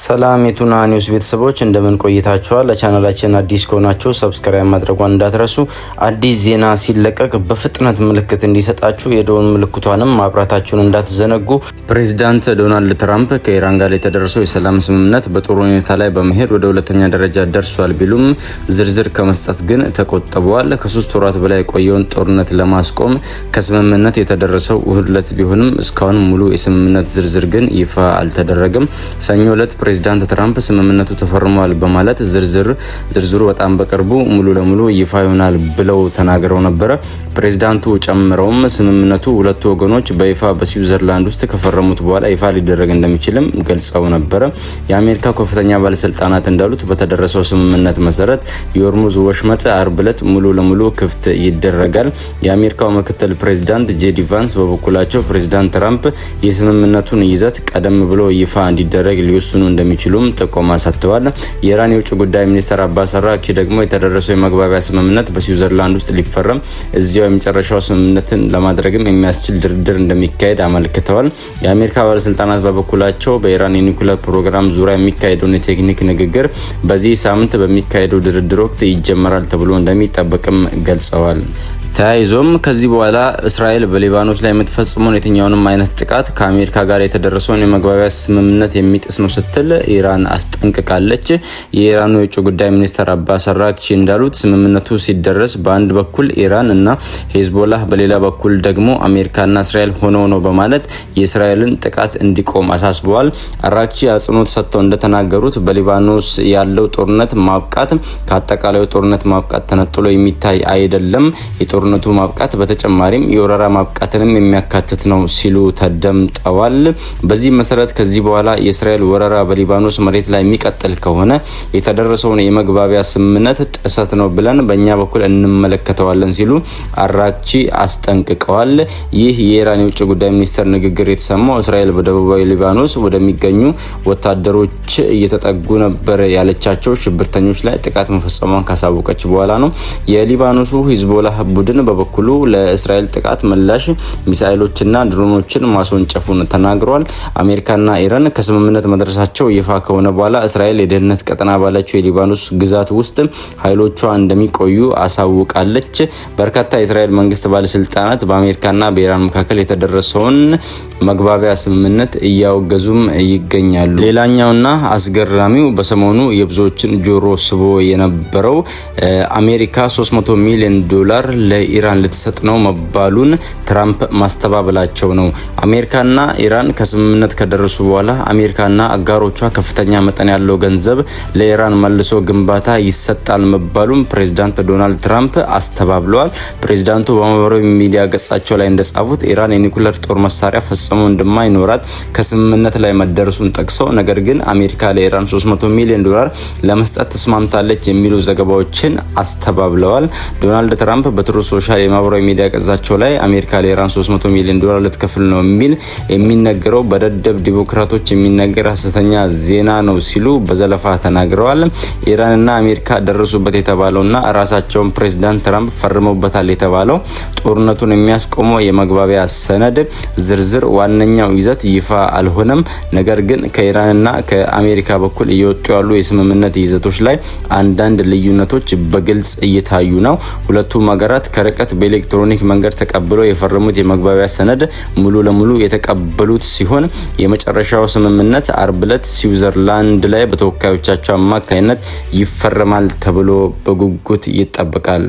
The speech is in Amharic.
ሰላም የቱና ኒውስ ቤተሰቦች እንደምን ቆይታችኋል? ለቻናላችን አዲስ ከሆናችሁ ሰብስክራይብ ማድረጓን እንዳትረሱ። አዲስ ዜና ሲለቀቅ በፍጥነት ምልክት እንዲሰጣችሁ የደወል ምልክቷንም ማብራታችሁን እንዳትዘነጉ። ፕሬዝዳንት ዶናልድ ትራምፕ ከኢራን ጋር የተደረሰው የሰላም ስምምነት በጥሩ ሁኔታ ላይ በመሄድ ወደ ሁለተኛ ደረጃ ደርሷል ቢሉም ዝርዝር ከመስጠት ግን ተቆጥበዋል። ከ3 ወራት በላይ የቆየውን ጦርነት ለማስቆም ከስምምነት የተደረሰው እሁድ ዕለት ቢሆንም እስካሁን ሙሉ የስምምነት ዝርዝር ግን ይፋ አልተደረገም። ሰኞ ዕለት ፕሬዝዳንት ትራምፕ ስምምነቱ ተፈርሟል በማለት ዝርዝሩ በጣም በቅርቡ ሙሉ ለሙሉ ይፋ ይሆናል ብለው ተናግረው ነበር። ፕሬዝዳንቱ ጨምረውም ስምምነቱ ሁለቱ ወገኖች በይፋ በስዊዘርላንድ ውስጥ ከፈረሙት በኋላ ይፋ ሊደረግ እንደሚችልም ገልጸው ነበር። የአሜሪካ ከፍተኛ ባለስልጣናት እንዳሉት በተደረሰው ስምምነት መሰረት የሆርሙዝ ወሽመጥ አርብ ዕለት ሙሉ ለሙሉ ክፍት ይደረጋል። የአሜሪካው ምክትል ፕሬዝዳንት ጄዲ ቫንስ በበኩላቸው ፕሬዝዳንት ትራምፕ የስምምነቱን ይዘት ቀደም ብሎ ይፋ እንዲደረግ ሊወስኑ እንደሚችሉም ጥቆማ ሰጥተዋል። የኢራን የውጭ ጉዳይ ሚኒስትር አባስ አራግቺ ደግሞ የተደረሰው የመግባቢያ ስምምነት በስዊዘርላንድ ውስጥ ሊፈረም እዚያው የመጨረሻው ስምምነትን ለማድረግም የሚያስችል ድርድር እንደሚካሄድ አመልክተዋል። የአሜሪካ ባለስልጣናት በበኩላቸው በኢራን የኒውክሌር ፕሮግራም ዙሪያ የሚካሄደውን የቴክኒክ ንግግር በዚህ ሳምንት በሚካሄደው ድርድር ወቅት ይጀመራል ተብሎ እንደሚጠበቅም ገልጸዋል። ተያይዞም ከዚህ በኋላ እስራኤል በሊባኖስ ላይ የምትፈጽመውን የትኛውንም አይነት ጥቃት ከአሜሪካ ጋር የተደረሰውን የመግባቢያ ስምምነት የሚጥስ ነው ስትል ኢራን አስጠንቅቃለች። የኢራኑ የውጭ ጉዳይ ሚኒስትር አባስ አራግቺ እንዳሉት ስምምነቱ ሲደረስ በአንድ በኩል ኢራን እና ሄዝቦላህ በሌላ በኩል ደግሞ አሜሪካና እስራኤል ሆነው ነው በማለት የእስራኤልን ጥቃት እንዲቆም አሳስበዋል። አራግቺ አጽንኦት ሰጥተው እንደተናገሩት በሊባኖስ ያለው ጦርነት ማብቃት ከአጠቃላዩ ጦርነት ማብቃት ተነጥሎ የሚታይ አይደለም። ጦርነቱ ማብቃት በተጨማሪም የወረራ ማብቃትንም የሚያካትት ነው ሲሉ ተደምጠዋል። በዚህ መሰረት ከዚህ በኋላ የእስራኤል ወረራ በሊባኖስ መሬት ላይ የሚቀጥል ከሆነ የተደረሰውን የመግባቢያ ስምምነት ጥሰት ነው ብለን በእኛ በኩል እንመለከተዋለን ሲሉ አራግቺ አስጠንቅቀዋል። ይህ የኢራን የውጭ ጉዳይ ሚኒስትር ንግግር የተሰማው እስራኤል በደቡባዊ ሊባኖስ ወደሚገኙ ወታደሮች እየተጠጉ ነበር ያለቻቸው ሽብርተኞች ላይ ጥቃት መፈጸሟን ካሳወቀች በኋላ ነው። የሊባኖሱ ሂዝቦላህ ቡድን በበኩሉ ለእስራኤል ጥቃት ምላሽ ሚሳኤሎችና ድሮኖችን ማስወንጨፉን ተናግሯል። አሜሪካና ኢራን ከስምምነት መድረሳቸው ይፋ ከሆነ በኋላ እስራኤል የደህንነት ቀጠና ባለችው የሊባኖስ ግዛት ውስጥ ኃይሎቿ እንደሚቆዩ አሳውቃለች። በርካታ የእስራኤል መንግስት ባለስልጣናት በአሜሪካና በኢራን መካከል የተደረሰውን መግባቢያ ስምምነት እያወገዙም ይገኛሉ። ሌላኛውና አስገራሚው በሰሞኑ የብዙዎችን ጆሮ ስቦ የነበረው አሜሪካ $300 ሚሊዮን ለኢራን ልትሰጥ ነው መባሉን ትራምፕ ማስተባበላቸው ነው። አሜሪካና ኢራን ከስምምነት ከደረሱ በኋላ አሜሪካና አጋሮቿ ከፍተኛ መጠን ያለው ገንዘብ ለኢራን መልሶ ግንባታ ይሰጣል መባሉን ፕሬዝዳንት ዶናልድ ትራምፕ አስተባብለዋል። ፕሬዝዳንቱ በማህበራዊ ሚዲያ ገጻቸው ላይ እንደጻፉት ኢራን የኒውክሌር ጦር መሳሪያ ፈጽሞ እንደማይኖራት ከስምምነት ላይ መደረሱን ጠቅሰው ነገር ግን አሜሪካ ለኢራን $300 ሚሊዮን ለመስጠት ተስማምታለች የሚሉ ዘገባዎችን አስተባብለዋል። ዶናልድ ትራምፕ በትሩ ሶሻል የማህበራዊ ሚዲያ ገጻቸው ላይ አሜሪካ ለኢራን $300 ሚሊዮን ልትከፍል ነው የሚነገረው በደደብ ዲሞክራቶች የሚነገር ሐሰተኛ ዜና ነው ሲሉ በዘለፋ ተናግረዋል። ኢራንና አሜሪካ ደረሱበት የተባለውና ራሳቸውን ፕሬዝዳንት ትራምፕ ፈርመውበታል የተባለው ጦርነቱን የሚያስቆመው የመግባቢያ ሰነድ ዝርዝር ዋነኛው ይዘት ይፋ አልሆነም። ነገር ግን ከኢራንና ከአሜሪካ በኩል እየወጡ ያሉ የስምምነት ይዘቶች ላይ አንዳንድ ልዩነቶች በግልጽ እየታዩ ነው። ሁለቱም ሀገራት ከርቀት በኤሌክትሮኒክ መንገድ ተቀብለው የፈረሙት የመግባቢያ ሰነድ ሙሉ ለሙሉ የተቀበሉት ሲሆን የመጨረሻው ስምምነት አርብ ዕለት ስዊዘርላንድ ላይ በተወካዮቻቸው አማካይነት ይፈረማል ተብሎ በጉጉት ይጠበቃል።